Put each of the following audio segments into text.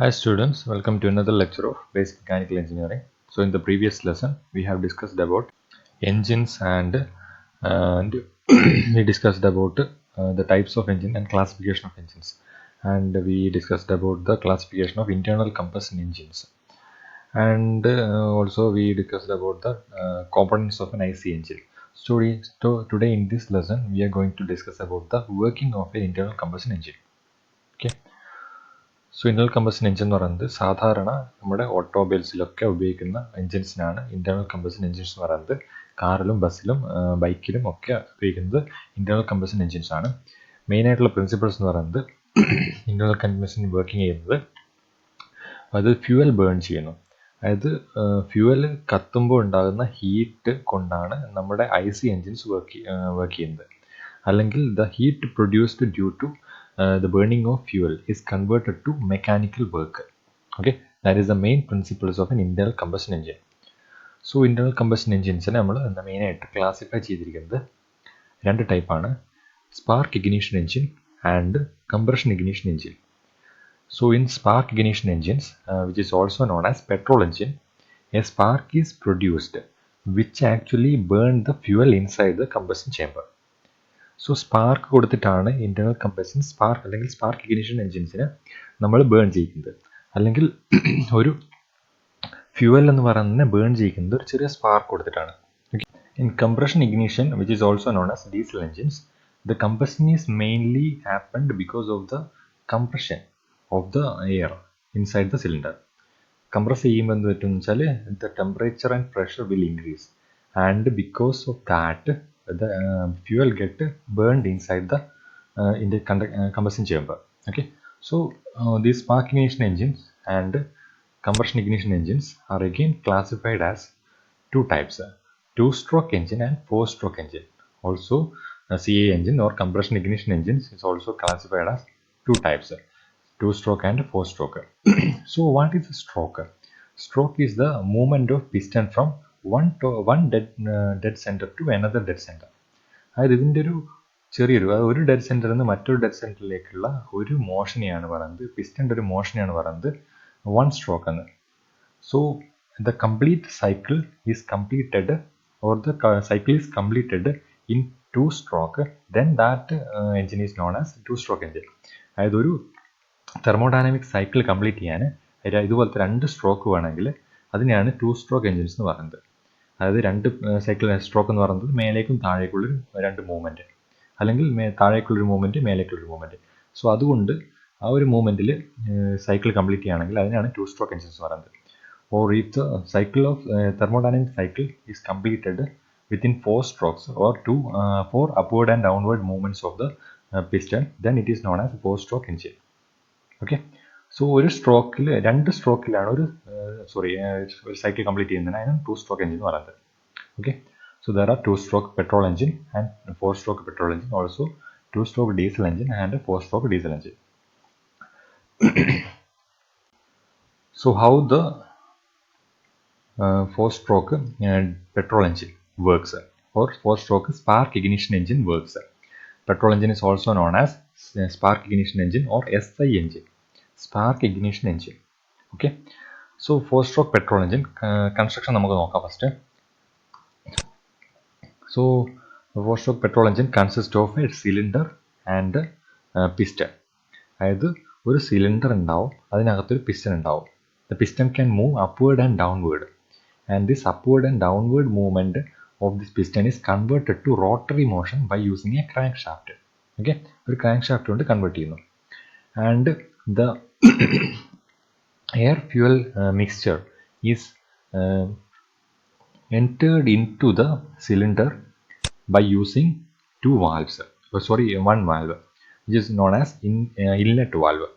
Hi students, welcome to another lecture of Basic Mechanical Engineering. So in the previous lesson, we have discussed about engines and we discussed about the types of engine and classification of engines. And we discussed about the classification of internal combustion engines. And also we discussed about the components of an IC engine. So today in this lesson, we are going to discuss about the working of an internal combustion engine. Okay. So internal combustion engine എന്ന് പറയുന്നത് സാധാരണ നമ്മുടെ ഓട്ടോമൊബൈൽസിലൊക്കെ ഉപയോഗിക്കുന്ന എഞ്ചിൻസിനാണ് internal combustion engines എന്ന് പറയുന്നത്. കാറിലും ബസ്സിലും ബൈക്കിലും ഒക്കെ ഉപയോഗിക്കുന്നത് internal combustion engines ആണ്. മെയിനായിട്ടുള്ള പ്രിൻസിപ്പിൾസ് എന്ന് പറയുന്നത് ഇൻറ്റേർണൽ കമ്പഷൻ വർക്കിംഗ് ചെയ്യുന്നത് അത് ഫ്യൂവൽ ബേൺ ചെയ്യുന്നു. അതായത് ഫ്യൂവൽ കത്തുമ്പോൾ ഉണ്ടാകുന്ന ഹീറ്റ് കൊണ്ടാണ് നമ്മുടെ IC എഞ്ചിൻസ് വർക്ക് ചെയ്യുന്നത്. അല്ലെങ്കിൽ the heat produced due to the burning of fuel is converted to mechanical work. Okay, that is the main principles of an internal combustion engine. So internal combustion engines നമ്മൾ മെയിനായിട്ട് classify ചെയ്തിരിക്കുന്നത് രണ്ട് ടൈപ്പാണ്: spark ignition engine and compression ignition engine. So in spark ignition engines, which is also known as petrol engine, a spark is produced which actually burn the fuel inside the combustion chamber. So spark കൊടുത്തിട്ടാണ് internal combustion spark അല്ലെങ്കിൽ spark ignition എഞ്ചിൻസിനെ നമ്മൾ burn ചെയ്യിക്കുന്നത്. അല്ലെങ്കിൽ ഒരു fuel എന്ന് പറയുന്നതിനെ burn ചെയ്യിക്കുന്നത് ഒരു ചെറിയ spark കൊടുത്തിട്ടാണ്. In compression ignition which is also known as diesel engines, the combustion is mainly happened because of the compression of the air inside the cylinder. Compress ചെയ്യുമ്പോൾ എന്ത് പറ്റും എന്ന് വെച്ചാൽ the temperature and pressure will increase and because of that the fuel get burned inside the combustion chamber. Okay, so these spark ignition engines and combustion ignition engines are again classified as two types: two-stroke engine and four-stroke engine. Also CA engine or combustion ignition engines is also classified as two types: two-stroke and four-stroke. So what is a stroke? Stroke is the movement of piston from one dead center to another dead center. അതായത് ഇതിൻ്റെ ഒരു dead സെൻറ്ററിൽ നിന്ന് മറ്റൊരു dead സെൻറ്ററിലേക്കുള്ള ഒരു മോഷനെയാണ് പറയുന്നത്, പിസ്റ്റൻ്റെ ഒരു മോഷനെയാണ് പറയുന്നത് വൺ സ്ട്രോക്ക് എന്ന്. So the complete cycle is completed or the cycle is completed in two stroke, then that engine is known as two stroke engine. അതായത് ഒരു തെർമോഡൈനാമിക് സൈക്കിൾ കംപ്ലീറ്റ് ചെയ്യാൻ ഇതുപോലത്തെ രണ്ട് സ്ട്രോക്ക് വേണമെങ്കിൽ അതിനെയാണ് ടു സ്ട്രോക്ക് എഞ്ചിൻസ് എന്ന് പറയുന്നത്. അതായത് രണ്ട് സൈക്കിൾ സ്ട്രോക്ക് എന്ന് പറയുന്നത് മേലേക്കും താഴേക്കുള്ളൊരു രണ്ട് മൂവ്മെൻറ്റ്, അല്ലെങ്കിൽ താഴേക്കുള്ളൊരു മൂവ്മെൻറ്റ് മേലേക്കുള്ളൊരു മൂവ്മെൻറ്റ്. സോ അതുകൊണ്ട് ആ ഒരു മൂവ്മെൻറ്റിൽ സൈക്കിൾ കംപ്ലീറ്റ് ചെയ്യുകയാണെങ്കിൽ അതിനാണ് ടു സ്ട്രോക്ക് എഞ്ചിൻസ് എന്ന് പറയുന്നത്. Or if the cycle of thermodynamic cycle is completed within 4 strokes or 4 upward and downward movements of the piston, then it is known as 4-stroke engine. Okay, so ഒരു സ്ട്രോക്കിൽ രണ്ട് സ്ട്രോക്കിലാണ് ഒരു cycle complete ചെയ്യുന്നതിനാണ് two stroke engine എന്ന് പറയുന്നത്. Okay, so there are two stroke petrol engine and 4-stroke petrol engine, also two stroke diesel engine and 4-stroke diesel engine. So how the 4-stroke petrol engine works or 4-stroke spark ignition engine works. Petrol engine is also known as spark ignition engine or SI engine, spark ignition engine. Okay, so 4-stroke petrol engine construction നമുക്ക് നോക്കാം first. So the 4-stroke petrol engine consists of a cylinder and piston. അതായത് ഒരു cylinder ഉണ്ടാവും, അതിനകത്തൊരു piston ഉണ്ടാവും. The piston can move upward and downward, and this upward and downward movement of this piston is converted to rotary motion by using a crankshaft. Okay, ഒരു crankshaft കൊണ്ട് convert ചെയ്യുന്നു. And the air fuel mixture is entered into the cylinder by using one valve which is known as inlet valve.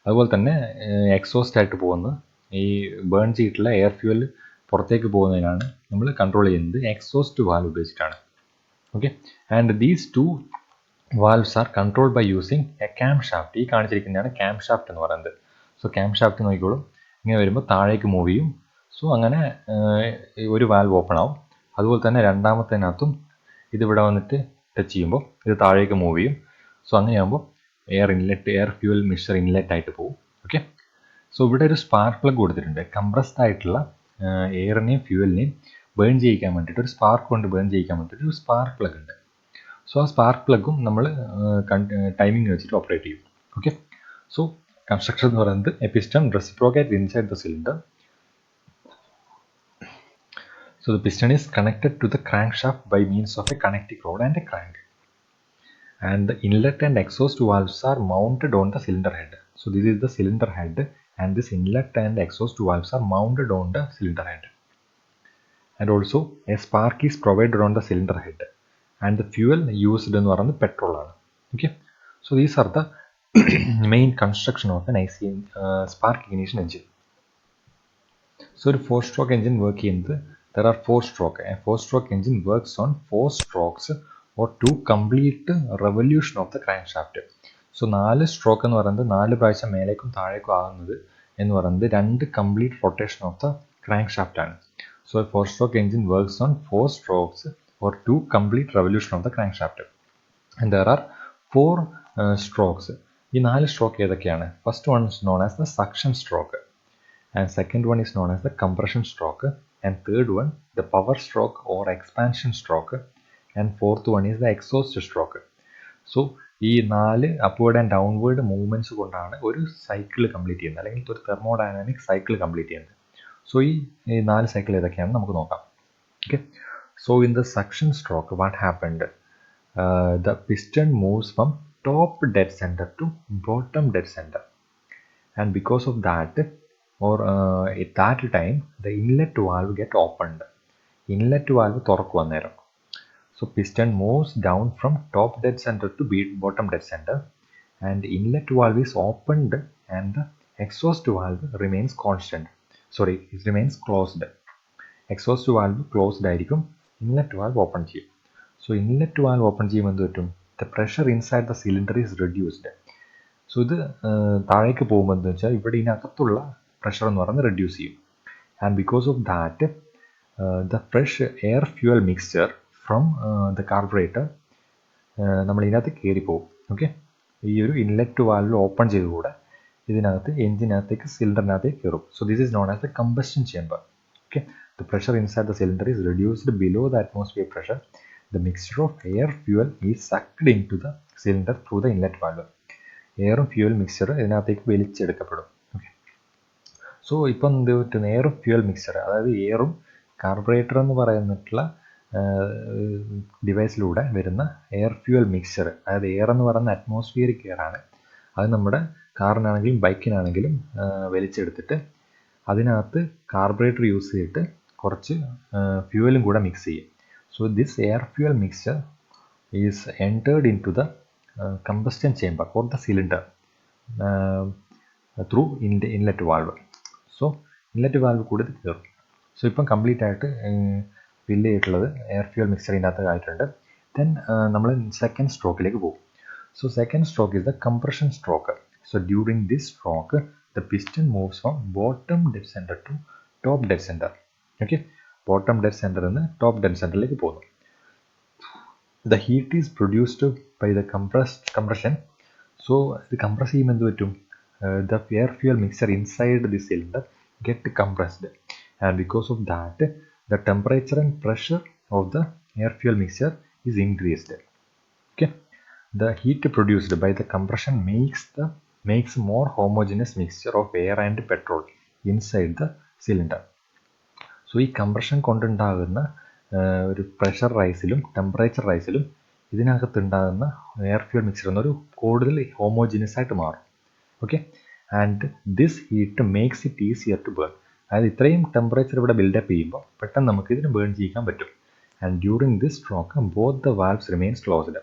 അതുപോലെ തന്നെ exhaust ആയിട്ട് പോകുന്ന ഈ burn ചെയ്തിട്ടുള്ള air fuel പുറത്തേക്ക് പോകുന്നതിനാണ് നമ്മൾ കൺട്രോൾ ചെയ്യുന്നത് എക്സോസ്റ്റ് വാൽവ് ഉപയോഗിച്ചിട്ടാണ്. Okay, and these two valves are controlled by using a cam shaft. ഈ കാണിച്ചിരിക്കുന്നതാണ് ക്യാം ഷാഫ്റ്റ് എന്ന് പറയുന്നത്. സോ ക്യാം ഷാഫ്റ്റ് നോക്കിക്കോളും, ഇങ്ങനെ വരുമ്പോൾ താഴേക്ക് മൂവ് ചെയ്യും. സോ അങ്ങനെ ഒരു വാൽവ് ഓപ്പൺ ആവും. അതുപോലെ തന്നെ രണ്ടാമത്തേനകത്തും ഇതിവിടെ വന്നിട്ട് ടച്ച് ചെയ്യുമ്പോൾ ഇത് താഴേക്ക് മൂവ് ചെയ്യും. സോ അങ്ങനെയാകുമ്പോൾ എയർ ഫ്യൂവൽ മിക്സ്ചർ ഇൻലെറ്റ് ആയിട്ട് പോകും. ഓക്കെ, സോ ഇവിടെ ഒരു സ്പാർക്ക് പ്ലഗ് കൊടുത്തിട്ടുണ്ട്. കംപ്രസ്ഡ് ആയിട്ടുള്ള എയറിനെയും ഫ്യൂവലിനെയും ബേൺ ചെയ്യിക്കാൻ വേണ്ടിയിട്ട്, ഒരു സ്പാർക്ക് കൊണ്ട് ബേൺ ചെയ്യിക്കാൻ വേണ്ടിയിട്ട് ഒരു സ്പാർക്ക് പ്ലഗ് ഉണ്ട്. സോ ആ സ്പാർക്ക് പ്ലഗും നമ്മൾ ടൈമിംഗ് വെച്ചിട്ട് ഓപ്പറേറ്റ് ചെയ്യും. ഓക്കെ, സോ കൺസ്ട്രക്ഷൻ എന്ന് പറയുന്നത് A piston reciprocate inside the cylinder. So the piston is connected to the crankshaft by means of a connecting rod and a crank. And the inlet and exhaust valves are mounted on the cylinder head. So this is the cylinder head, and this inlet and exhaust valves are mounted on the cylinder head. And also a spark is provided on the cylinder head. And the fuel used എന്ന് പറയുന്നത് petrol ആണ്. Okay, so these are the main construction of an IC spark ignition engine. So ഒരു 4-stroke engine work ചെയ്യുന്നത്, there are 4-stroke. A 4-stroke engine works on 4 strokes or 2 complete revolution of the crankshaft. So 4 stroke എന്ന് പറയുന്നത് 4 പ്രാവശ്യം മേലേക്കും താഴേക്കും ആകുന്നത് എന്ന് പറയുന്നത് 2 complete rotation of the crankshaft ആണ്. So a 4-stroke engine works on 4 strokes or 2 complete revolution of the crankshaft. And there are 4 strokes. ഈ 4 stroke ഏതൊക്കെയാണ്? First one is known as the suction stroke, and second one is known as the compression stroke, and third one the power stroke or expansion stroke, and fourth one is the exhaust stroke. So ഈ 4 upward and downward movements കൊണ്ടാണ് ഒരു cycle complete ചെയ്യുന്നത്, അല്ലെങ്കിൽ ഒരു thermodynamic cycle complete ചെയ്യുന്നത്. So ഈ 4 cycle ഏതൊക്കെയാണെന്ന് നമുക്ക് നോക്കാം. Okay, so in the suction stroke what happened, the piston moves from top dead center to bottom dead center, and because of that, or at that time, the inlet valve get opened. Inlet valve തുറക്കും അന്നേരം. So piston moves down from top dead center to bottom dead center, and inlet valve is opened and the exhaust valve remains constant. Sorry, it remains closed. Exhaust valve closed ആയിരിക്കും, inlet valve open ചെയ്യും. So inlet valve open ചെയ്യുമ്പോൾ എന്ത് പറ്റും? The pressure inside the cylinder is reduced. So ഇത് താഴേക്ക് പോകുമ്പോൾ എന്താ വെച്ചാൽ ഇവിടെ ഇതിനകത്തുള്ള പ്രഷർ എന്ന് പറയുന്നത് റെഡ്യൂസ് ചെയ്യും. And because of that the fresh air fuel mixture from the carburettor നമ്മൾ ഇതിനകത്ത് കയറി പോകും. ഓക്കെ, ഈ ഒരു ഇൻലെറ്റ് വാൽവ് ഓപ്പൺ ചെയ്തുകൂടെ ഇതിനകത്ത് എഞ്ചിനകത്തേക്ക് സിലിണ്ടറിനകത്തേക്ക് കയറും. So this is known as the combustion chamber. Okay, the pressure inside the cylinder is reduced below the atmosphere pressure. The mixture of air fuel is sucked in to the cylinder through the inlet valve. എയറും fuel mixture ഇതിനകത്തേക്ക് വലിച്ചെടുക്കപ്പെടും. Okay, so ഇപ്പം എന്ത് പറ്റുന്ന എയറും fuel mixture, അതായത് എയറും carburettor എന്ന് പറയുന്നിട്ടുള്ള ഡിവൈസിലൂടെ വരുന്ന air fuel mixture, അതായത് എയർ എന്ന് പറയുന്ന അറ്റ്മോസ്ഫിയറിക് എയർ ആണ്, അത് നമ്മുടെ കാറിനാണെങ്കിലും ബൈക്കിനാണെങ്കിലും വലിച്ചെടുത്തിട്ട് അതിനകത്ത് കാർബറേറ്റർ യൂസ് ചെയ്തിട്ട് കുറച്ച് ഫ്യൂവലും കൂടെ മിക്സ് ചെയ്യും. So this air fuel mixture is entered in to the combustion chamber or the cylinder through inlet valve. So inlet valve കൂടെ കയറും. സോ ഇപ്പം കംപ്ലീറ്റ് ആയിട്ട് ഫില്ല് ചെയ്തിട്ടുള്ളത് എയർ ഫ്യൂവൽ മിക്സ്ചർ ഇതിനകത്ത് ആയിട്ടുണ്ട്. ദെൻ നമ്മൾ സെക്കൻഡ് സ്ട്രോക്കിലേക്ക് പോകും. So second stroke is the compression stroke. So during this stroke the piston moves from bottom dead centre to top dead centre. Okay, bottom dead സെൻറ്ററിൽ നിന്ന് top dead സെൻറ്ററിലേക്ക് പോകുന്നു. The heat is produced by the compression. So the compress ചെയ്യുമ്പോൾ എന്ത് പറ്റും? The air fuel mixture inside the cylinder get compressed, and because of that the temperature and pressure of the air fuel mixture is increased. Okay, the heat produced by the compression makes more homogeneous mixture of air and petrol inside the cylinder. So ഈ compression കൊണ്ടുണ്ടാകുന്ന ഒരു pressure റൈസിലും temperature റൈസിലും ഇതിനകത്തുണ്ടാകുന്ന air fuel mixture എന്നൊരു കൂടുതൽ homogeneous ആയിട്ട് മാറും. Okay, and this heat makes it easier to burn. അതായത് ഇത്രയും ടെമ്പറേച്ചർ ഇവിടെ ബിൽഡപ്പ് ചെയ്യുമ്പോൾ പെട്ടെന്ന് നമുക്ക് ഇതിന് ബേൺ ചെയ്യാൻ പറ്റും. And during this stroke both the valves remains closed.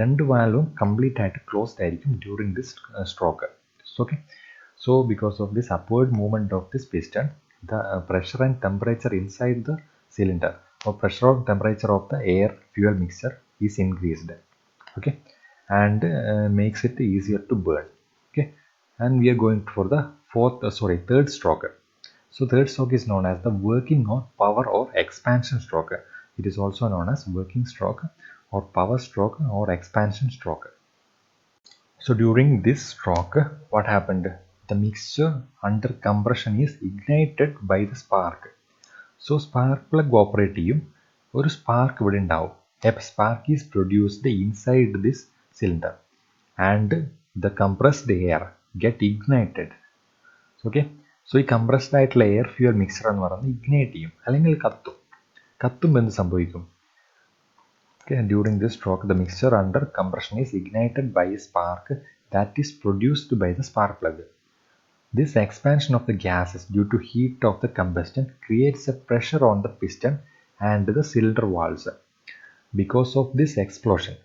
രണ്ട് വാൽവും കംപ്ലീറ്റ് ആയിട്ട് ക്ലോസ്ഡ് ആയിരിക്കും during this stroke. Okay, so because of this upward movement of this piston the pressure and temperature inside the cylinder, or pressure or temperature of the air fuel mixture is increased. Okay, and makes it easier to burn. Okay, and we are going for the third stroke. So third stroke is known as the working or power or expansion stroke. It is also known as working stroke or power stroke or expansion stroke. So during this stroke what happened? the mixture under compression is ignited by the spark. So spark plug operate ചെയ്യും. ഒരു spark ഇവിടെ ഉണ്ടാവും. A spark is produced inside this cylinder and the compressed air get ignited. Okay. So ഈ compressed ആയിട്ടുള്ള air fuel mixer എന്ന് പറയുന്നത് ignite ചെയ്യും അല്ലെങ്കിൽ കത്തുമ്പോൾ എന്ത് സംഭവിക്കും? Okay, during this stroke, the mixture under compression is ignited by a spark that is produced by the spark plug. This expansion of the gases due to heat of the combustion creates a pressure on the piston and the cylinder valves. Because of this explosion,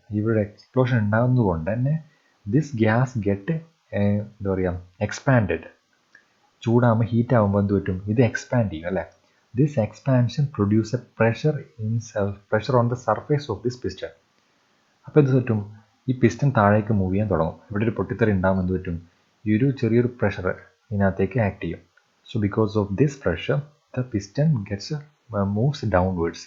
this gas get expanded. ചൂടാകുമ്പോൾ heat ആകുമ്പോൾ എന്ത് പറ്റും? ഇത് expand ചെയ്യും അല്ലേ? This expansion produces a pressure on the surface of this piston. അപ്പോൾ എന്ത് പറ്റും? ഈ പിസ്റ്റൺ താഴേക്ക് മൂവ് ചെയ്യാൻ തുടങ്ങും. ഇവിടെ ഒരു പൊട്ടിത്തെറി ഉണ്ടാകുമ്പോൾ എന്ത് പറ്റും? ഈ ഒരു ചെറിയൊരു പ്രഷർ ഇതിനകത്തേക്ക് ആക്ട് ചെയ്യും. So because of this pressure the piston moves downwards.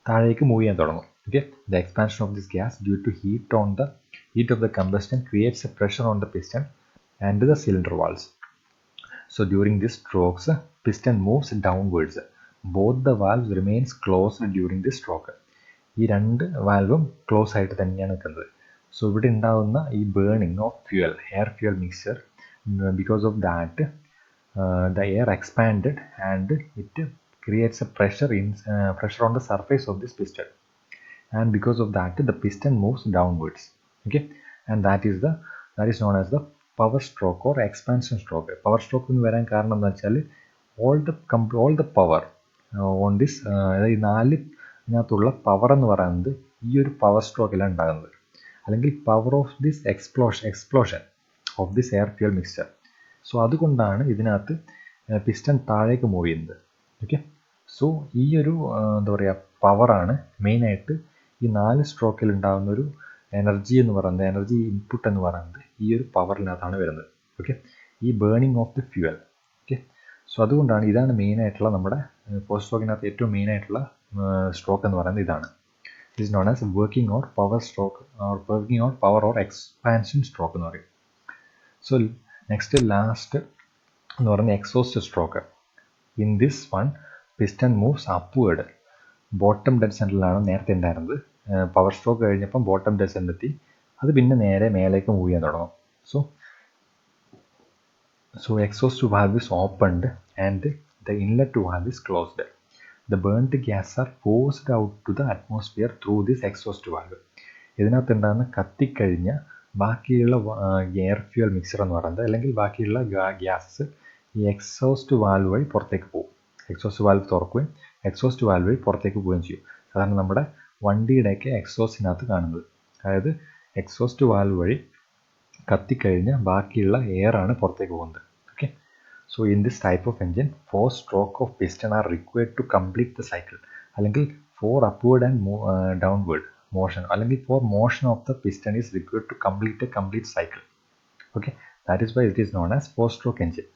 താഴേക്ക് മൂവ് ചെയ്യാൻ തുടങ്ങും. Okay, the expansion of this gas due to heat of the combustion creates a pressure on the piston and the cylinder walls. So during this strokes, piston moves downwards. Both the valves remains closed during this stroke. ഈ രണ്ട് വാൽവും close ആയിട്ട് തന്നെയാണ് നിൽക്കുന്നത്. So ഇവിടെ ഉണ്ടാകുന്ന ഈ burning of fuel, air fuel mixture, because of that the air expanded and it creates a pressure on the surface of this piston, and because of that the piston moves downwards. Okay, and that is known as the power stroke or expansion stroke. Power stroke എന്ന് വരാൻ കാരണം എന്താ വെച്ചാൽ all the power on this ഈ നാലിനകത്തുള്ള power എന്ന് പറയുന്നത് ഈ ഒരു പവർ സ്ട്രോക്കിലാണ് ഉണ്ടാകുന്നത്, അല്ലെങ്കിൽ power of this explosion of this air fuel mixture. So അതുകൊണ്ടാണ് ഇതിനകത്ത് പിസ്റ്റൺ താഴേക്ക് മൂവ് ചെയ്യുന്നത്. ഓക്കെ, സോ ഈ ഒരു എന്താ പറയുക പവറാണ് മെയിനായിട്ട് ഈ 4 സ്ട്രോക്കിൽ ഉണ്ടാകുന്ന ഒരു എനർജി ഇൻപുട്ട് എന്ന് പറയുന്നത് ഈ ഒരു പവറിനകത്താണ് വരുന്നത്. ഓക്കെ, ഈ burning of the fuel. Okay, so അതുകൊണ്ടാണ് ഇതാണ് മെയിനായിട്ടുള്ള നമ്മുടെ പോസ്റ്റ് സ്ട്രോക്കിനകത്ത് ഏറ്റവും മെയിനായിട്ടുള്ള സ്ട്രോക്ക് എന്ന് പറയുന്നത് ഇതാണ്. It is known as working or power stroke or working or power or expansion stroke എന്ന് പറയും. സോ നെക്സ്റ്റ് ലാസ്റ്റ് എന്ന് പറയുന്നത് exhaust stroke. In this one piston moves upward. Bottom dead സെൻറ്ററിലാണ് നേരത്തെ ഉണ്ടായിരുന്നത്. പവർ സ്ട്രോക്ക് കഴിഞ്ഞപ്പം ബോട്ടം ഡെഡ് സെൻറ്ററിലെത്തി, അത് പിന്നെ നേരെ മേലേക്ക് മൂവ് ചെയ്യാൻ തുടങ്ങും. So exhaust valve is opened and the inlet valve is closed. The burnt gas are forced out to the atmosphere through this exhaust valve. ഇതിനകത്ത് ഉണ്ടാകുന്ന കത്തിക്കഴിഞ്ഞ ബാക്കിയുള്ള എയർ ഫ്യൂവൽ മിക്സർ എന്ന് പറയുന്നത്, അല്ലെങ്കിൽ ബാക്കിയുള്ള ഗ്യാസസ് ഈ എക്സോസ്റ്റ് വാൽവ് വഴി പുറത്തേക്ക് പോകും. എക്സോസ്റ്റ് വാൽവ് തുറക്കുകയും എക്സോസ്റ്റ് വാൽവ് വഴി പുറത്തേക്ക് പോവുകയും ചെയ്യും. സാധാരണ നമ്മുടെ വണ്ടിയുടെയൊക്കെ എക്സോസ്റ്റിനകത്ത് കാണുന്നത്, അതായത് എക്സോസ്റ്റ് വാൽവ് വഴി കത്തിക്കഴിഞ്ഞ് ബാക്കിയുള്ള എയർ ആണ് പുറത്തേക്ക് പോകുന്നത്. Okay, so in this type of engine 4 stroke of piston are required to complete the cycle, അല്ലെങ്കിൽ 4 അപ്വേർഡ് ആൻഡ് ഡൗൺവേർഡ് മോഷൻ, അല്ലെങ്കിൽ 4 motion of the piston is required to complete a complete cycle. Okay, that is why it is known as 4 stroke engine,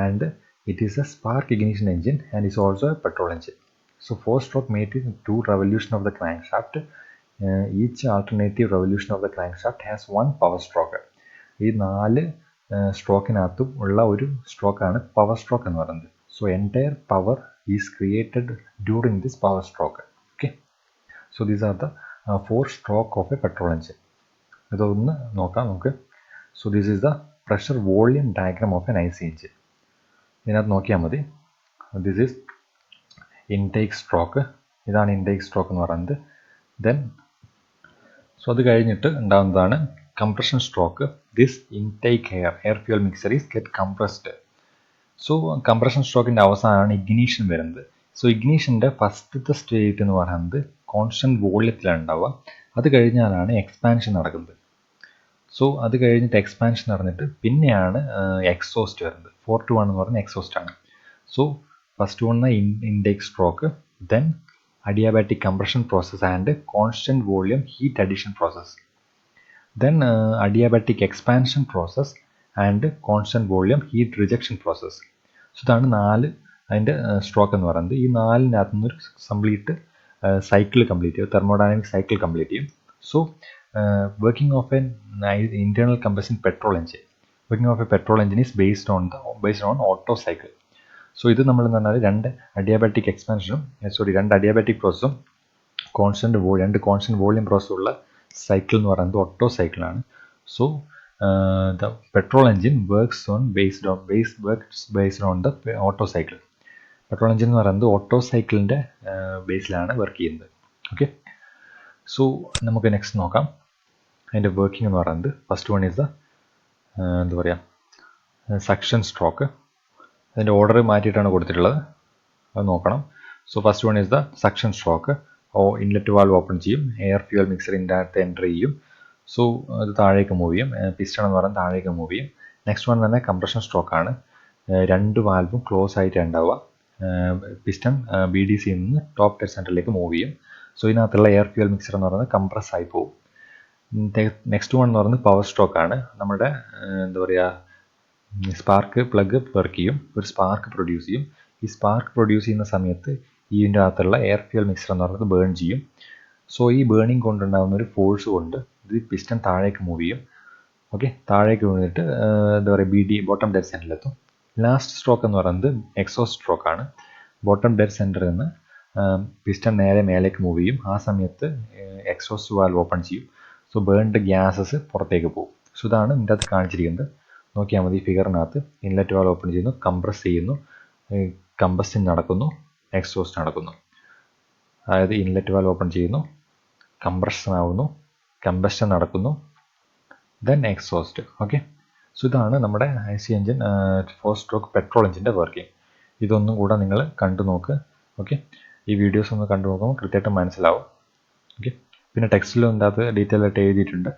and it is a spark ignition engine and is also a petrol engine. So 4 stroke made in 2 revolution of the crankshaft. Each alternative revolution of the crankshaft has 1 power stroke. ഈ 4 സ്ട്രോക്കിനകത്തും ഉള്ള ഒരു സ്ട്രോക്കാണ് power stroke എന്ന് പറയുന്നത്. So entire power is created during this power stroke. Okay, so these are the 4 stroke of a petrol engine. ഇതൊന്ന് നോക്കാം നമുക്ക്. So this is the pressure volume diagram of an IC engine. ഇതിനകത്ത് നോക്കിയാൽ മതി. This is intake stroke. ഇതാണ് intake stroke എന്ന് പറയുന്നത്. Then so അത് കഴിഞ്ഞിട്ട് ഉണ്ടാകുന്നതാണ് compression stroke. This intake air fuel mixer is get compressed. So compression സ്ട്രോക്കിൻ്റെ അവസാനമാണ് ഇഗ്നീഷൻ വരുന്നത്. സോ ഇഗ്നീഷൻ്റെ ഫസ്റ്റത്തെ സ്റ്റേറ്റ് എന്ന് പറയുന്നത് കോൺസ്റ്റൻറ്റ് വോള്യത്തിലാണ് ഉണ്ടാവുക. അത് കഴിഞ്ഞാലാണ് എക്സ്പാൻഷൻ നടക്കുന്നത്. സോ അത് കഴിഞ്ഞിട്ട് എക്സ്പാൻഷൻ നടന്നിട്ട് പിന്നെയാണ് എക്സോസ്റ്റ് വരുന്നത്. 4 to 1 എന്ന് പറയുന്നത് എക്സോസ്റ്റാണ്. So first one intake stroke, then adiabatic compression process and constant volume heat addition process, then adiabatic expansion process and constant volume heat rejection process. So ഇതാണ് 4 അതിൻ്റെ സ്ട്രോക്ക് എന്ന് പറയുന്നത്. ഈ 4-നകത്തു നിന്നൊരു കംപ്ലീറ്റ് സൈക്കിൾ കംപ്ലീറ്റ് ചെയ്യും, തെർമോഡൈനാമിക് സൈക്കിൾ കംപ്ലീറ്റ് ചെയ്യും. So working of N internal combustion petrol engine, working of a petrol engine is based on auto cycle. So ഇത് നമ്മൾ എന്ന് പറഞ്ഞാൽ രണ്ട് അഡിയാബാറ്റിക് പ്രോസസ്സും രണ്ട് കോൺസ്റ്റൻറ്റ് വോളിയം പ്രോസസ്സുള്ള സൈക്കിൾ എന്ന് പറയുന്നത് ഓട്ടോ സൈക്കിളാണ്. So the petrol engine works based on the auto cycle. Petrol engine എന്ന് പറയുന്നത് ഓട്ടോ സൈക്കിളിൻ്റെ ബേസിലാണ് വർക്ക് ചെയ്യുന്നത്. ഓക്കെ, സോ നമുക്ക് നെക്സ്റ്റ് നോക്കാം. അതിൻ്റെ വർക്കിംഗ് എന്ന് പറയുന്നത് ഫസ്റ്റ് വൺ ഈസ് ദ എന്താ പറയുക സക്ഷൻ സ്ട്രോക്ക്. അതിൻ്റെ ഓർഡർ മാറ്റിയിട്ടാണ് കൊടുത്തിട്ടുള്ളത്, അത് നോക്കണം. So first one is the suction stroke. Inlet valve open ചെയ്യും, എയർ ഫ്യൂൽ മിക്സർ ഇതിനകത്ത് എൻ്റർ ചെയ്യും. സോ അത് താഴേക്ക് മൂവ് ചെയ്യും, പിസ്റ്റൺ എന്ന് പറയുന്നത് താഴേക്ക് മൂവ് ചെയ്യും. നെക്സ്റ്റ് വൺ തന്നെ കംപ്രഷൻ സ്ട്രോക്കാണ്. രണ്ട് വാൽവും ക്ലോസ് ആയിട്ട് ഉണ്ടാവുക. പിസ്റ്റൺ BDC നിന്ന് ടോപ്പ് ഡെഡ് സെൻറ്ററിലേക്ക് മൂവ് ചെയ്യും. സോ ഇതിനകത്തുള്ള എയർ ഫ്യൂൽ മിക്സർ എന്ന് പറയുന്നത് കംപ്രസ് ആയി പോകും. നെക്സ്റ്റ് വൺ എന്ന് പറയുന്നത് പവർ സ്ട്രോക്കാണ്. നമ്മുടെ എന്താ പറയുക സ്പാർക്ക് പ്ലഗ് വർക്ക് ചെയ്യും, ഒരു സ്പാർക്ക് പ്രൊഡ്യൂസ് ചെയ്യും. ഈ സ്പാർക്ക് പ്രൊഡ്യൂസ് ചെയ്യുന്ന സമയത്ത് ഇതിൻ്റെ അകത്തുള്ള എയർ ഫ്യൂൽ മിക്സർ എന്ന് പറയുന്നത് ബേൺ ചെയ്യും. സോ ഈ ബേണിംഗ് കൊണ്ടുണ്ടാകുന്ന ഒരു ഫോഴ്സ് കൊണ്ട് ഇത് പിസ്റ്റൺ താഴേക്ക് മൂവ് ചെയ്യും. ഓക്കെ, താഴേക്ക് വീണിട്ട് എന്താ പറയുക ബോട്ടം ഡെഡ് സെൻറ്ററിലെത്തും. ലാസ്റ്റ് സ്ട്രോക്ക് എന്ന് പറയുന്നത് എക്സോസ്റ്റ് സ്ട്രോക്കാണ്. ബോട്ടം ഡെഡ് സെൻറ്ററിൽ നിന്ന് പിസ്റ്റൺ നേരെ മേലേക്ക് മൂവ് ചെയ്യും. ആ സമയത്ത് എക്സോസ്റ്റ് വാൽവ് ഓപ്പൺ ചെയ്യും. സോ ബേൺഡ് ഗ്യാസസ് പുറത്തേക്ക് പോകും. സോ ഇതാണ് ഇതിൻ്റെ അകത്ത് കാണിച്ചിരിക്കുന്നത്. നോക്കിയാൽ മതി, ഫിഗറിനകത്ത് ഇൻലെറ്റ് വാൽവ് ഓപ്പൺ ചെയ്യുന്നു, കംപ്രസ് ചെയ്യുന്നു, കമ്പസ്റ്റൻ നടക്കുന്നു, എക്സോസ്റ്റ് നടക്കുന്നു. അതായത് ഇൻലെറ്റ് വാൽവ് ഓപ്പൺ ചെയ്യുന്നു, കംപ്രഷൻ ആവുന്നു, കമ്പസ്റ്റൻ നടക്കുന്നു, ദെൻ എക്സോസ്റ്റ്. ഓക്കെ, സോ ഇതാണ് നമ്മുടെ IC എഞ്ചിൻ 4 സ്ട്രോക്ക് പെട്രോൾ എഞ്ചിൻ്റെ വർക്കിംഗ്. ഇതൊന്നും കൂടെ നിങ്ങൾ കണ്ടു നോക്ക്. ഓക്കെ, ഈ വീഡിയോസ് ഒന്ന് കണ്ടു നോക്കുമ്പോൾ കൃത്യമായിട്ട് മനസ്സിലാവും. ഓക്കെ, പിന്നെ ടെക്സ്റ്റിലും ഇതിൻ്റെ അകത്ത് ഡീറ്റെയിൽ ആയിട്ട് എഴുതിയിട്ടുണ്ട്.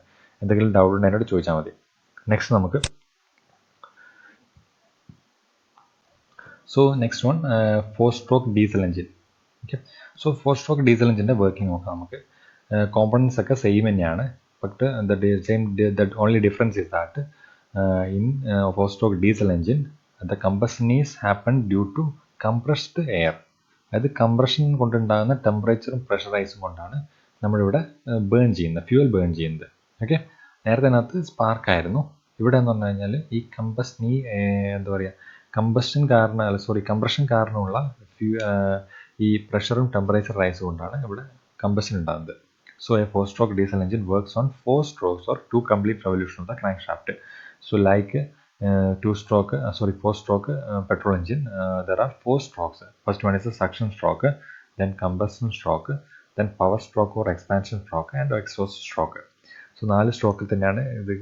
എന്തെങ്കിലും ഡൗട്ട് ഉണ്ടെങ്കിൽ എന്നോട് ചോദിച്ചാൽ മതി. നെക്സ്റ്റ് നമുക്ക് next one 4 stroke diesel engine. Okay, so 4 stroke diesel എഞ്ചിൻ്റെ വർക്കിംഗ് നോക്കാം നമുക്ക്. കോമ്പണൻസ് ഒക്കെ സെയിം തന്നെയാണ്. But the only difference is that in 4 stroke diesel engine the combustion is happened due to compressed air. അതായത് compression കൊണ്ടുണ്ടാകുന്ന ടെമ്പറേച്ചറും പ്രഷറൈസും കൊണ്ടാണ് നമ്മളിവിടെ fuel burn ചെയ്യുന്നത്. ഓക്കെ, നേരത്തെ അതിനകത്ത് സ്പാർക്കായിരുന്നു. ഇവിടെ എന്ന് പറഞ്ഞു കഴിഞ്ഞാൽ ഈ എന്താ പറയുക കംപ്രഷൻ കാരണമുള്ള ഈ പ്രഷറും ടെമ്പറേച്ചർ റൈസും കൊണ്ടാണ് ഇവിടെ കമ്പഷൻ ഉണ്ടാകുന്നത്. So a 4 stroke diesel engine works on 4 strokes or 2 complete revolutions of the crankshaft. So like 4 stroke petrol engine, there are 4 strokes. First one is the suction stroke, then combustion stroke, then power stroke or expansion stroke, and exhaust stroke. So 4 stroke തന്നെയാണ് ഇത്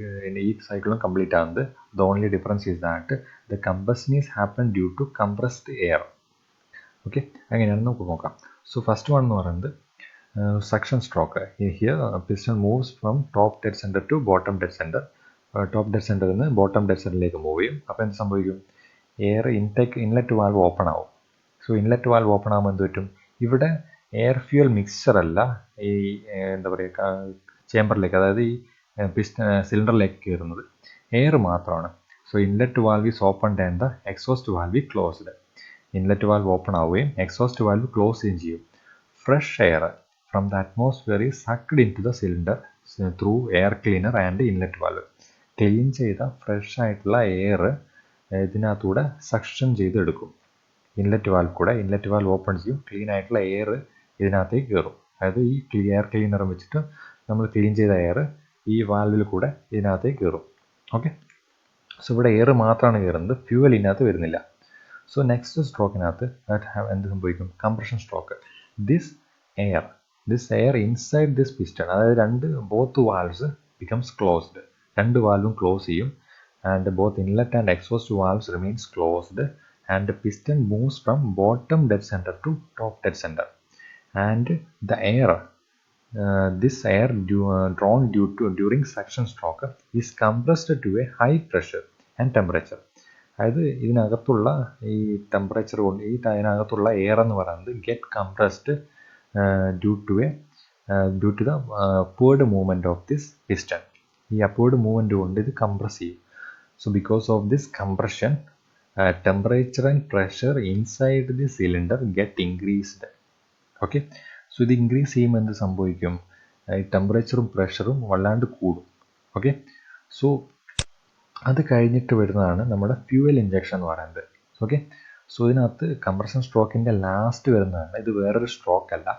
ഈ സൈക്കിളും complete ആകുന്നത്. The only difference is that the combustion is happened due to compressed air. Okay, അങ്ങനെയാണ് നമുക്ക് നോക്കാം. So first one എന്ന് പറയുന്നത് suction stroke. Here piston moves from top dead center to bottom dead center. Top dead center നിന്ന് bottom dead centerലേക്ക് move ചെയ്യും. അപ്പോൾ എന്ത് സംഭവിക്കും? എയർ ഇൻലെറ്റ് വാൽവ് ഓപ്പൺ ആവും. സോ ഇൻലെറ്റ് വാൽവ് ഓപ്പൺ ആകുമ്പോൾ എന്ത് പറ്റും? ഇവിടെ എയർ ഫ്യൂൽ മിക്സ്ചർ അല്ല ഈ എന്താ പറയുക ചേമ്പറിലേക്ക്, അതായത് ഈ സിലിണ്ടറിലേക്ക് കയറുന്നത് എയർ മാത്രമാണ്. So inlet valve is opened and the exhaust valve closed. Inlet valve open ആവുകയും എക്സോസ്റ്റ് വാൽവ് ക്ലോസ് ചെയ്യുകയും ചെയ്യും. Fresh air from the atmosphere is sucked into the cylinder through air cleaner and inlet valve. Clean ചെയ്ത fresh ആയിട്ടുള്ള air ഇതിനകത്തൂടെ suction ചെയ്തെടുക്കും. Inlet valve open ചെയ്യും, clean ആയിട്ടുള്ള air ഇതിനകത്തേക്ക് കയറും. അതായത് ഈ എയർ ക്ലീനർ വെച്ചിട്ട് നമ്മൾ ക്ലീൻ ചെയ്ത എയർ ഈ വാൽവിൽ കൂടെ ഇതിനകത്തേക്ക് കയറും. ഓക്കെ, സോ ഇവിടെ എയർ മാത്രമാണ് കയറുന്നത്, ഫ്യൂവൽ ഇതിനകത്ത് വരുന്നില്ല. സോ നെക്സ്റ്റ് സ്ട്രോക്കിനകത്ത് എന്ത് സംഭവിക്കും? Compression stroke. This air inside this piston, അതായത് both valves becomes closed. രണ്ട് വാൽവും ക്ലോസ് ചെയ്യും, and both inlet and exhaust valves remains closed, and the piston moves from bottom dead center to top dead center, and the air this air drawn during suction stroke is compressed to a high pressure and temperature. അതായത് ഇതിനകത്തുള്ള ഈ temperature കൊണ്ട് ഇതിനകത്തുള്ള air എന്ന് പറയുന്നത് get compressed due to the upward movement of this piston. ഈ upward movement കൊണ്ട് ഇത് compress ചെയ്യും. So because of this compression, temperature and pressure inside the cylinder get increased. Okay, so ഇത് increase ചെയ്യുമ്പോൾ എന്ത് സംഭവിക്കും? ടെമ്പറേച്ചറും പ്രഷറും വല്ലാണ്ട് കൂടും. ഓക്കെ, സോ അത് കഴിഞ്ഞിട്ട് വരുന്നതാണ് നമ്മുടെ ഫ്യൂവൽ ഇഞ്ചക്ഷൻ എന്ന് പറയുന്നത്. ഓക്കെ, സോ ഇതിനകത്ത് കംപ്രഷൻ സ്ട്രോക്കിൻ്റെ ലാസ്റ്റ് വരുന്നതാണ്, ഇത് വേറൊരു സ്ട്രോക്ക് അല്ല.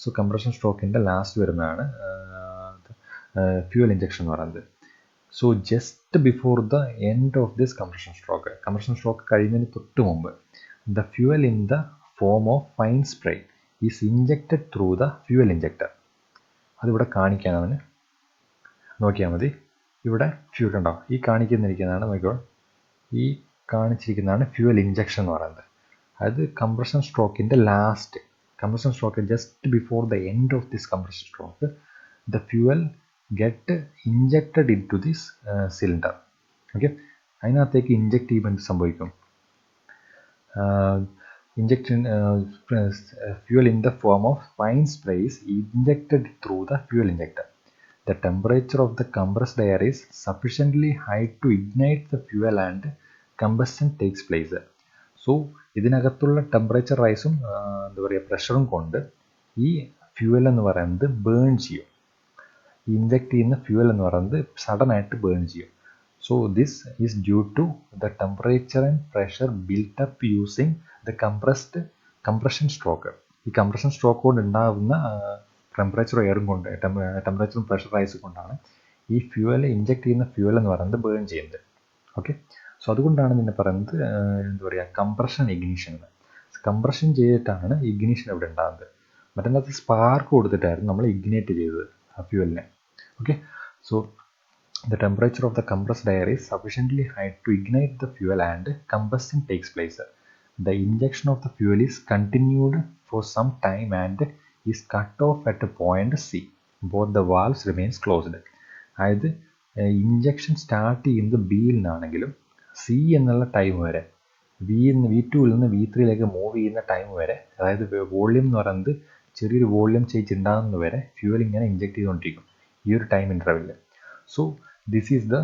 സോ കംപ്രഷൻ സ്ട്രോക്കിൻ്റെ ലാസ്റ്റ് വരുന്നതാണ് ഫ്യൂവൽ ഇഞ്ചക്ഷൻ എന്ന് പറയുന്നത്. So just before the end of this compression stroke കഴിയുന്നതിന് തൊട്ട് മുമ്പ് the fuel in the form of fine spray is injected through the fuel injector. അതിവിടെ കാണിക്കാനാണ്, നോക്കിയാൽ മതി. ഇവിടെ ഫ്യൂൽ ഉണ്ടാവും, ഈ കാണിക്കുന്നിരിക്കുന്നതാണ് നോക്കിയോ, ഈ കാണിച്ചിരിക്കുന്നതാണ് ഫ്യൂവൽ ഇഞ്ചക്ഷൻ എന്ന് പറയുന്നത്. അത് കംപ്രഷൻ സ്ട്രോക്കിൻ്റെ last, compression stroke just before the end of this compression stroke the fuel get injected in to this cylinder. Okay, അതിനകത്തേക്ക് ഇഞ്ചക്ട് ചെയ്യുമ്പോൾ എന്ത് സംഭവിക്കും? Injection fuel in the form of fine spray is injected through the fuel injector. The temperature of the compressed air is sufficiently high to ignite the fuel and combustion takes place. So ഇതിനകത്തുള്ള temperature റൈസും എന്താ പറയുക പ്രഷറും കൊണ്ട് ഈ fuel എന്ന് പറയുന്നത് burn ചെയ്യും. ഇഞ്ചക്ട് ചെയ്യുന്ന ഫ്യൂവൽ എന്ന് പറയുന്നത് സഡനായിട്ട് ബേൺ ചെയ്യും. So this is due to the temperature and pressure built up using the compression stroke. ഈ കംപ്രഷൻ സ്ട്രോക്ക് കൊണ്ട് ഉണ്ടാകുന്ന ടെമ്പറേച്ചർ എയറും കൊണ്ട് ടെമ്പറേച്ചറും പ്രഷർ റൈസ് കൊണ്ടാണ് ഈ ഫ്യൂവൽ ഇഞ്ചക്ട് ചെയ്യുന്ന ഫ്യൂവൽ എന്ന് പറയുന്നത് ബേൺ ചെയ്യുന്നത്. ഓക്കെ, സോ അതുകൊണ്ടാണ് പിന്നെ പറയുന്നത് എന്താ പറയുക കംപ്രഷൻ ഇഗ്നിഷൻ. കംപ്രഷൻ ചെയ്തിട്ടാണ് ഇഗ്നിഷൻ ഇവിടെ ഉണ്ടാകുന്നത്. മറ്റൊന്നത് സ്പാർക്ക് കൊടുത്തിട്ടായിരുന്നു നമ്മൾ ഇഗ്നേറ്റ് ചെയ്തത് ആ ഫ്യൂവലിനെ. Okay, so the temperature of the compressed air is sufficiently high to ignite the fuel and combustion takes place. The injection of the fuel is continued for some time and is cut off at a point C. Both the valves remains closed. അതായത് injection start ചെയ്യുന്നത് ബിയിൽ നിന്നാണെങ്കിലും C എന്നുള്ള time വരെ, V2 നിന്ന് V3യിലേക്ക് move ചെയ്യുന്ന time വരെ, അതായത് വോള്യൂം എന്ന് പറയുന്നത് ചെറിയൊരു വോള്യൂം ചേഞ്ച് ഉണ്ടാകുന്നത് വരെ ഫ്യൂവൽ ഇങ്ങനെ ഇഞ്ചക്ട് ചെയ്തുകൊണ്ടിരിക്കും ഈ ഒരു ടൈം ഇൻ്റർവെല്ലിൽ. So this is the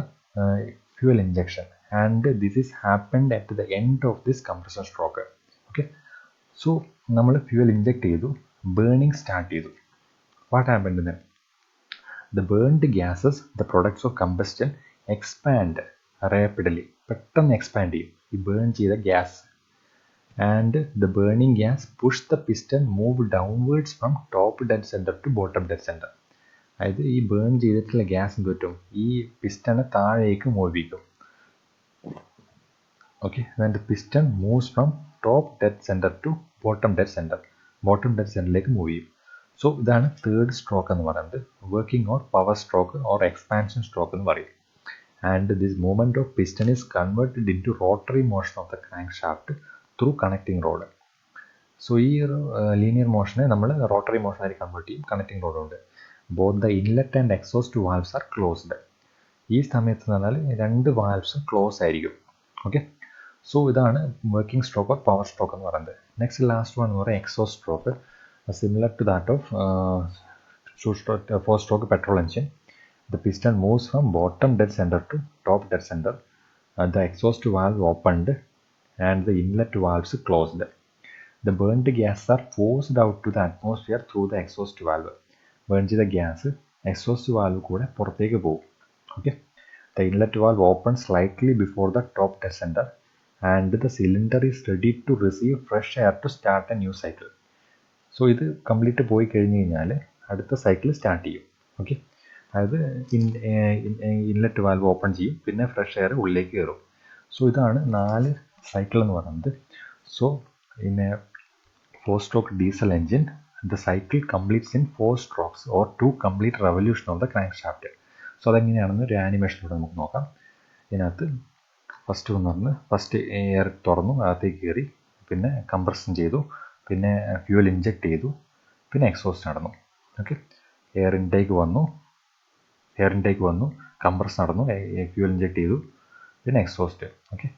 fuel injection and this is happened at the end of this compression stroke. Okay, so നമ്മൾ ഫ്യൂവൽ ഇഞ്ചക്ട് ചെയ്തു, ബേണിംഗ് സ്റ്റാർട്ട് ചെയ്തു. What happened then? The burned gases, the products of combustion expand rapidly. പെട്ടെന്ന് expand ചെയ്യും ഈ burn ചെയ്ത gas. And the burning gas push the piston move downwards from top dead centre to bottom dead centre. അതായത് ഈ burn ചെയ്തിട്ടുള്ള gas എന്ത് പറ്റും, ഈ പിസ്റ്റനെ താഴേക്ക് മൂവ് ചെയ്യും. Okay, then the piston moves from top dead center to bottom dead center. Bottom dead സെൻറ്ററിലേക്ക് move ചെയ്യും. സോ ഇതാണ് തേർഡ് സ്ട്രോക്ക് എന്ന് പറയുന്നത്, working or power stroke or expansion stroke എന്ന് പറയും. And this movement of piston is converted in to rotary motion of the crank shaft through connecting rod. So ഈ ഒരു linear മോഷനെ നമ്മൾ റോട്ടറി മോഷനായി കൺവേർട്ട് ചെയ്യും കണക്റ്റിംഗ് റോഡ് കൊണ്ട്. Both the inlet and exhaust valves are closed. ഈ സമയത്ത് എന്ന് പറഞ്ഞാൽ രണ്ട് വാൽവ്സും ക്ലോസ് ആയിരിക്കും. ഓക്കെ, സോ ഇതാണ് working stroke or power stroke എന്ന് പറയുന്നത്. നെക്സ്റ്റ് ലാസ്റ്റ് വൺ എന്ന് പറയുന്നത് exhaust stroke, similar to that of four stroke petrol engine. The piston moves from bottom dead centre to top dead centre. The exhaust valve opened and the inlet valves closed. The burnt gases are forced out to the atmosphere through the exhaust valve. Burn ചെയ്ത gas exhaust valve കൂടെ പുറത്തേക്ക് പോകും. Okay, the inlet valve open slightly before the top dead centre and the cylinder is ready to receive fresh air to start a new cycle. So ഇത് complete പോയി കഴിഞ്ഞ് കഴിഞ്ഞാൽ അടുത്ത cycle start ചെയ്യും. Okay, അതായത് ഇൻലെറ്റ് വാൽവ് ഓപ്പൺ ചെയ്യും, പിന്നെ fresh air ഉള്ളിലേക്ക് കയറും. സോ ഇതാണ് 4 സൈക്കിൾ എന്ന് പറയുന്നത്. So in A 4-stroke diesel engine, the cycle completes in 4 strokes or 2 complete revolution of the crankshaft. So അതെങ്ങനെയാണെന്ന് ഒരു ആനിമേഷനിലൂടെ നമുക്ക് നോക്കാം. ഇതിനകത്ത് ഫസ്റ്റ് എന്ന് പറഞ്ഞ് ഫസ്റ്റ് എയർ തുറന്നു, അകത്തേക്ക് കയറി, പിന്നെ കംപ്രഷൻ ചെയ്തു, പിന്നെ ഫ്യൂവൽ ഇഞ്ചക്ട് ചെയ്തു, പിന്നെ എക്സോസ്റ്റ് നടന്നു. ഓക്കെ, എയർ ഇൻടേക്ക് വന്നു, കംപ്രസ് നടന്നു, ഫ്യൂവൽ ഇഞ്ചക്ട് ചെയ്തു, പിന്നെ എക്സോസ്റ്റ്. ഓക്കെ,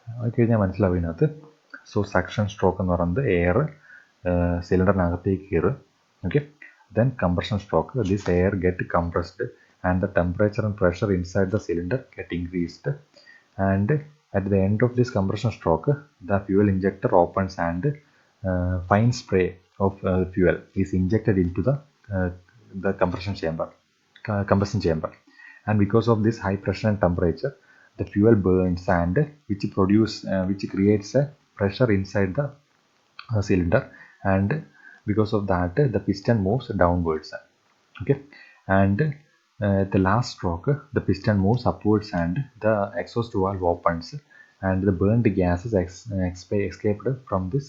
അത് കഴിഞ്ഞാൽ മനസ്സിലാവും ഇതിനകത്ത്. സോ സക്ഷൻ സ്ട്രോക്ക് എന്ന് പറയുന്നത് എയർ സിലിണ്ടറിനകത്തേക്ക് കയറും. Okay, then compression stroke, this air get compressed and the temperature and pressure inside the cylinder get increased. And at the end of this compression stroke the fuel injector opens and fine spray of fuel is injected in to the combustion chamber. And because of this high pressure and temperature, the fuel burns and which creates a pressure inside the cylinder, and because of that the piston moves downwards. Okay, and the last stroke the piston moves upwards and the exhaust valve opens and the burned gas is escaped from this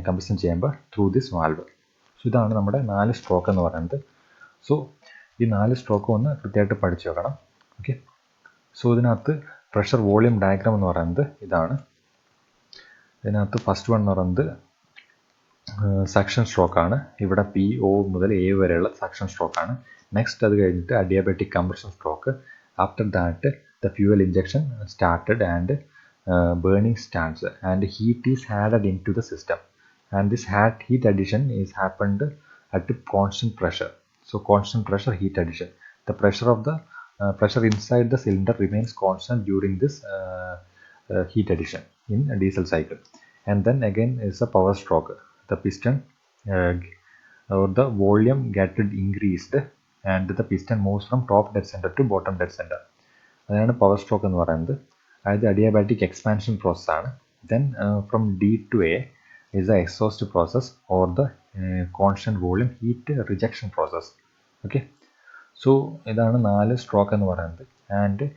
combustion chamber through this valve. So ഇതാണ് നമ്മുടെ 4 stroke എന്ന് പറയുന്നത്. So ഈ 4 stroke ഒന്ന് കൃത്യമായിട്ട് പഠിച്ചു വെക്കണം. Okay, so ഇതിനകത്ത് പ്രഷർ വോളിയം ഡയഗ്രാം എന്ന് പറയുന്നത് ഇതാണ്. ഇതിനകത്ത് ഫസ്റ്റ് വൺ എന്ന് പറയുന്നത് സക്ഷൻ സ്ട്രോക്കാണ്. ഇവിടെ പി ഒ മുതൽ എ വരെയുള്ള സക്ഷൻ സ്ട്രോക്കാണ്. നെക്സ്റ്റ് അത് കഴിഞ്ഞിട്ട് adiabatic compression stroke. After that the fuel injection started and burning starts and heat is added into the system, and this heat addition is happened at constant pressure. So constant pressure heat addition, the pressure of the pressure inside the cylinder remains constant during this heat addition in a diesel cycle. And then again is a power stroke. The piston or the volume get increased and the piston moves from top dead center to bottom dead center. അതാണ് power stroke എന്ന് പറയുന്നത്. അതായത് adiabatic expansion process ആണ്. Then from D to A is the exhaust process or the constant volume heat rejection process. Okay, so ഇതാണ് 4 stroke എന്ന് പറയുന്നത്. And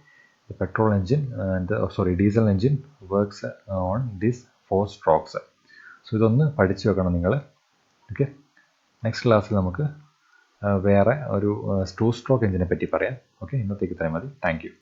the petrol engine and diesel engine works on these 4 strokes. So ഇതൊന്ന് പഠിച്ചു വെക്കണം നിങ്ങൾ. Okay, next ക്ലാസ്സിൽ നമുക്ക് വേറെ ഒരു 2 സ്ട്രോക്ക് എഞ്ചിനെ പറ്റി പറയാം. ഓക്കെ, ഇന്നത്തേക്ക് ഇത്രയും മതി. Thank you.